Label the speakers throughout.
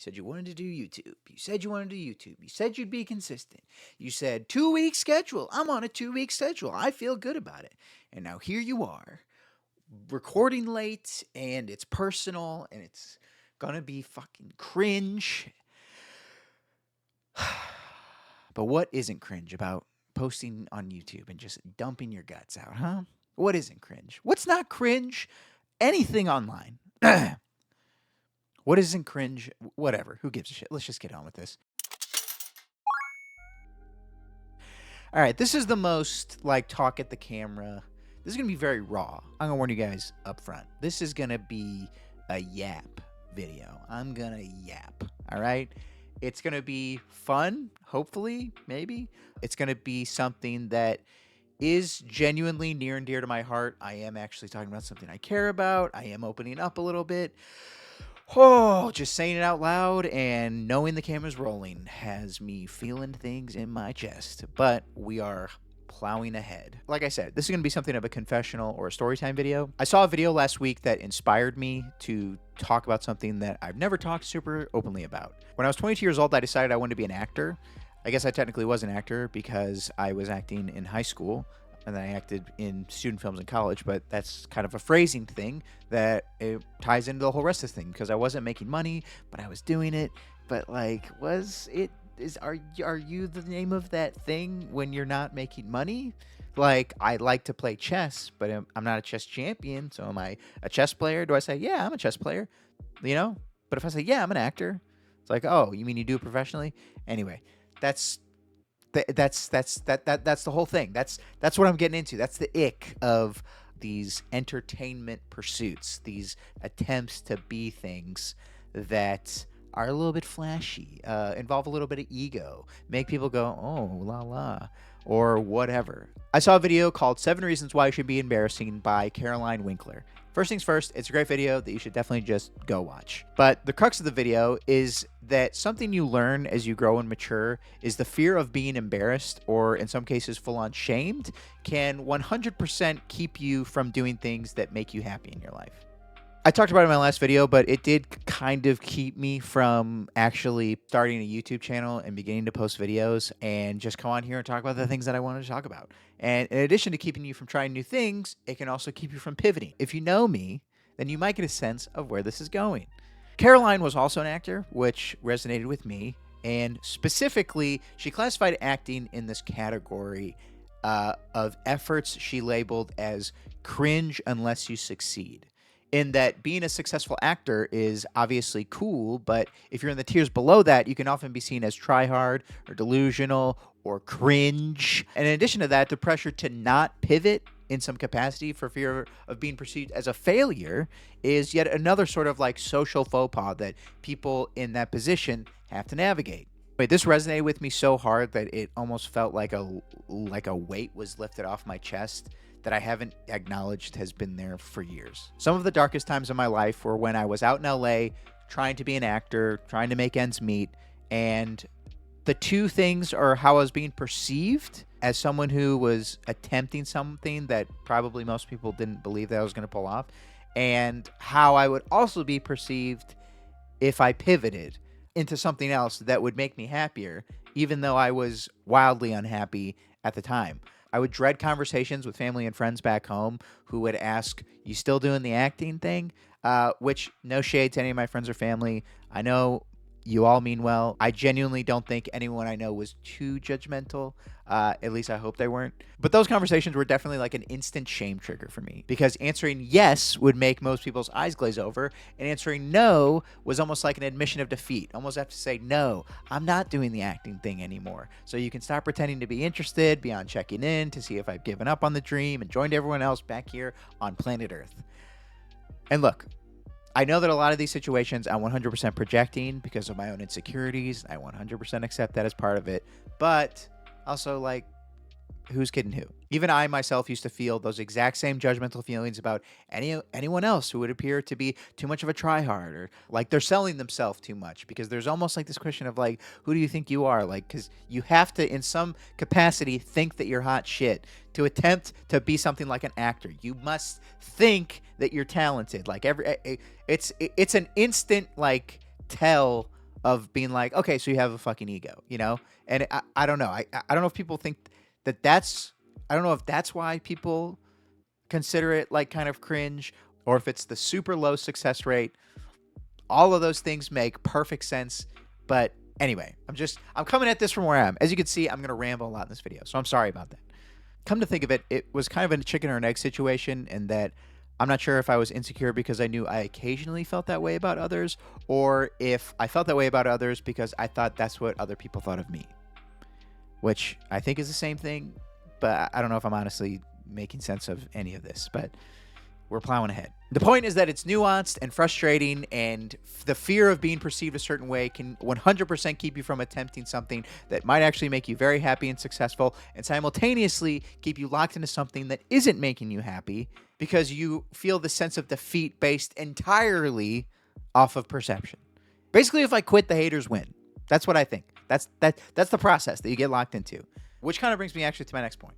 Speaker 1: You said you wanted to do YouTube. You said you wanted to do YouTube. You said you'd be consistent. You said 2 week schedule. I'm on a 2 week schedule. I feel good about it. And now here you are, recording late, and it's personal, and it's gonna be fucking cringe. But what isn't cringe about posting on YouTube and just dumping your guts out, huh? What isn't cringe? What's not cringe? Anything online. What isn't cringe? Whatever. Who gives a shit? Let's just get on with this. All right, this is the most like talk at the camera. This is gonna be very raw. I'm gonna warn you guys up front. This is gonna be a yap video. I'm gonna yap. All right. It's gonna be fun, hopefully, maybe. It's gonna be something that is genuinely near and dear to my heart. I am actually talking about something I care about. I am opening up a little bit. Oh, just saying it out loud and knowing the camera's rolling has me feeling things in my chest. But we are plowing ahead. Like I said, this is going to be something of a confessional or a storytime video. I saw a video last week that inspired me to talk about something that I've never talked super openly about. When I was 22 years old, I decided I wanted to be an actor. I guess I technically was an actor because I was acting in high school. And then I acted in student films in college, but that's kind of a phrasing thing that it ties into the whole rest of the thing because I wasn't making money, but I was doing it. But like, are you the name of that thing when you're not making money? Like, I like to play chess, but I'm not a chess champion. So am I a chess player? Do I say, yeah, I'm a chess player? You know? But if I say, yeah, I'm an actor, it's like, oh, you mean you do it professionally? Anyway, that's the whole thing. That's what I'm getting into. That's the ick of these entertainment pursuits, these attempts to be things that are a little bit flashy, involve a little bit of ego, make people go, oh, la la, or whatever. I saw a video called 7 Reasons Why You Should Be Embarrassing by Caroline Winkler. First things first, it's a great video that you should definitely just go watch. But the crux of the video is that something you learn as you grow and mature is the fear of being embarrassed, or in some cases full-on shamed, can 100% keep you from doing things that make you happy in your life. I talked about it in my last video, but it did kind of keep me from actually starting a YouTube channel and beginning to post videos and just come on here and talk about the things that I wanted to talk about. And in addition to keeping you from trying new things, it can also keep you from pivoting. If you know me, then you might get a sense of where this is going. Caroline was also an actor, which resonated with me. And specifically, she classified acting in this category of efforts she labeled as cringe unless you succeed. In that being a successful actor is obviously cool, but if you're in the tiers below that, you can often be seen as try-hard or delusional or cringe. And in addition to that, the pressure to not pivot in some capacity for fear of being perceived as a failure is yet another sort of like social faux pas that people in that position have to navigate. Wait, this resonated with me so hard that it almost felt like a weight was lifted off my chest that I haven't acknowledged has been there for years. Some of the darkest times of my life were when I was out in LA trying to be an actor, trying to make ends meet, and the two things are how I was being perceived as someone who was attempting something that probably most people didn't believe that I was going to pull off, and how I would also be perceived if I pivoted into something else that would make me happier, even though I was wildly unhappy at the time. I would dread conversations with family and friends back home who would ask, you still doing the acting thing? Which, no shade to any of my friends or family. I know you all mean well. I genuinely don't think anyone I know was too judgmental. At least I hope they weren't. But those conversations were definitely like an instant shame trigger for me, because answering yes would make most people's eyes glaze over, and answering no was almost like an admission of defeat. Almost have to say, no, I'm not doing the acting thing anymore. So you can stop pretending to be interested beyond checking in to see if I've given up on the dream and joined everyone else back here on planet Earth. And look, I know that a lot of these situations I'm 100% projecting because of my own insecurities. I 100% accept that as part of it. But also, like, who's kidding who? Even I myself used to feel those exact same judgmental feelings about anyone else who would appear to be too much of a tryhard, or like they're selling themselves too much, because there's almost like this question of like, who do you think you are? Like, because you have to, in some capacity, think that you're hot shit to attempt to be something like an actor. You must think that you're talented. Like it's an instant like tell of being like, okay, so you have a fucking ego, you know? And I don't know. I don't know if people think that's, I don't know if that's why people consider it like kind of cringe, or if it's the super low success rate. All of those things make perfect sense. But anyway, I'm coming at this from where I am. As you can see, I'm going to ramble a lot in this video. So I'm sorry about that. Come to think of it, it was kind of a chicken or an egg situation, in that I'm not sure if I was insecure because I knew I occasionally felt that way about others, or if I felt that way about others because I thought that's what other people thought of me, which I think is the same thing, but I don't know if I'm honestly making sense of any of this, but we're plowing ahead. The point is that it's nuanced and frustrating, and the fear of being perceived a certain way can 100% keep you from attempting something that might actually make you very happy and successful, and simultaneously keep you locked into something that isn't making you happy because you feel the sense of defeat based entirely off of perception. Basically, if I quit, the haters win. That's what I think. That's the process that you get locked into, which kind of brings me actually to my next point.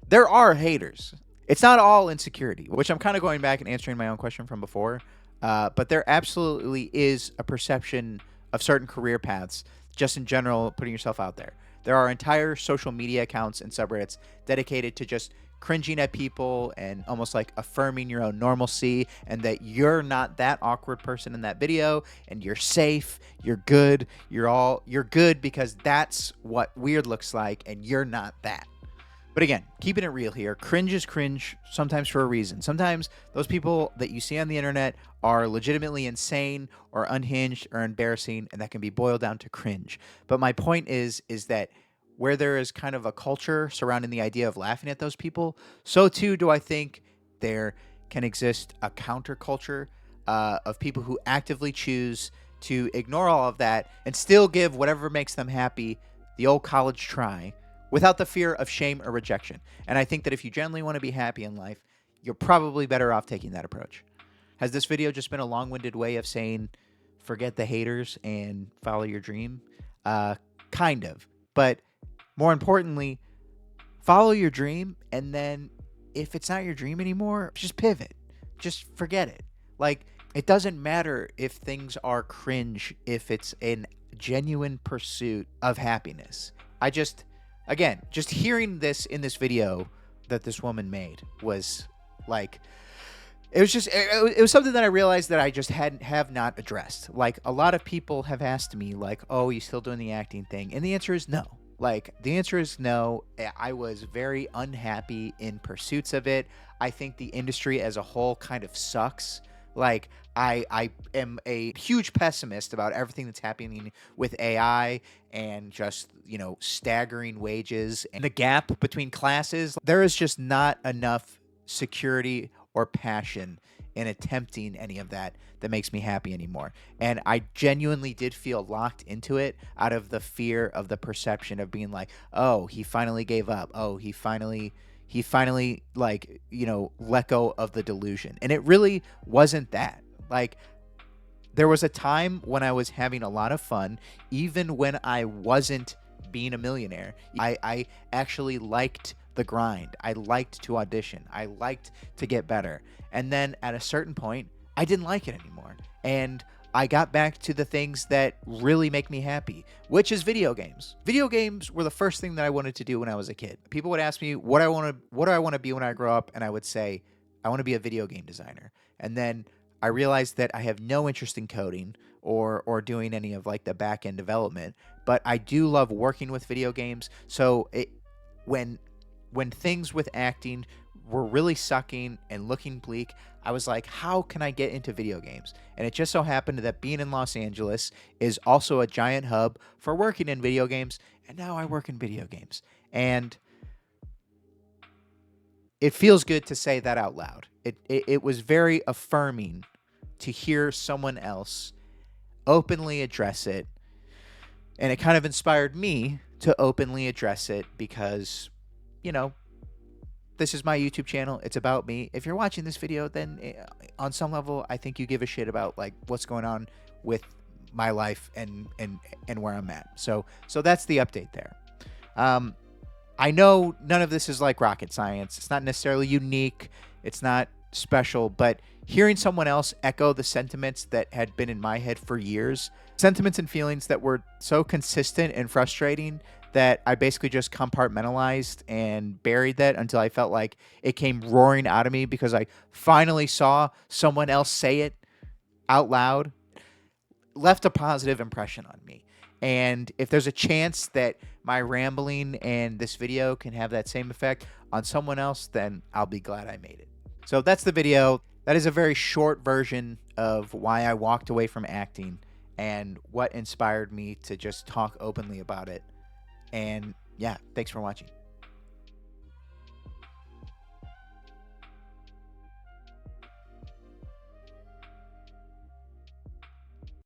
Speaker 1: There are haters. It's not all insecurity, which I'm kind of going back and answering my own question from before. But there absolutely is a perception of certain career paths, just in general, putting yourself out there. There are entire social media accounts and subreddits dedicated to just cringing at people and almost like affirming your own normalcy, and that you're not that awkward person in that video, and you're safe, you're good, you're good because that's what weird looks like, and you're not that. But again, keeping it real here, cringe is cringe sometimes for a reason. Sometimes those people that you see on the internet are legitimately insane or unhinged or embarrassing, and that can be boiled down to cringe. But my point is that where there is kind of a culture surrounding the idea of laughing at those people, so too do I think there can exist a counterculture of people who actively choose to ignore all of that and still give whatever makes them happy the old college try, without the fear of shame or rejection. And I think that if you genuinely want to be happy in life, you're probably better off taking that approach. Has this video just been a long-winded way of saying, forget the haters and follow your dream? Kind of. But more importantly, follow your dream, and then if it's not your dream anymore, just pivot. Just forget it. Like, it doesn't matter if things are cringe, if it's a genuine pursuit of happiness. Again, just hearing this in this video that this woman made was like, it was something that I realized that I just have not addressed. Like, a lot of people have asked me, like, oh, you still doing the acting thing? And the answer is no. Like, the answer is no. I was very unhappy in pursuits of it. I think the industry as a whole kind of sucks. Like, I am a huge pessimist about everything that's happening with AI and just, staggering wages and the gap between classes. There is just not enough security or passion in attempting any of that makes me happy anymore. And I genuinely did feel locked into it out of the fear of the perception of being like, oh, he finally gave up. Oh, he finally let go of the delusion. And it really wasn't that. Like, there was a time when I was having a lot of fun, even when I wasn't being a millionaire. I actually liked the grind. I liked to audition. I liked to get better. And then at a certain point, I didn't like it anymore. And I got back to the things that really make me happy, which is video games. Video games were the first thing that I wanted to do when I was a kid. People would ask me what do I want to be when I grow up, and I would say I want to be a video game designer. And then I realized that I have no interest in coding or doing any of like the back end development, but I do love working with video games. So when things with acting were really sucking and looking bleak, I was like, how can I get into video games? And it just so happened that being in Los Angeles is also a giant hub for working in video games, and now I work in video games. And it feels good to say that out loud. It was very affirming to hear someone else openly address it, and it kind of inspired me to openly address it because, this is my YouTube channel. It's about me. If you're watching this video, then on some level, I think you give a shit about like what's going on with my life and where I'm at. So that's the update there. I know none of this is like rocket science. It's not necessarily unique. It's not special, but hearing someone else echo the sentiments that had been in my head for years, sentiments and feelings that were so consistent and frustrating that I basically just compartmentalized and buried that until I felt like it came roaring out of me because I finally saw someone else say it out loud, left a positive impression on me. And if there's a chance that my rambling and this video can have that same effect on someone else, then I'll be glad I made it. So that's the video. That is a very short version of why I walked away from acting and what inspired me to just talk openly about it. And yeah, thanks for watching.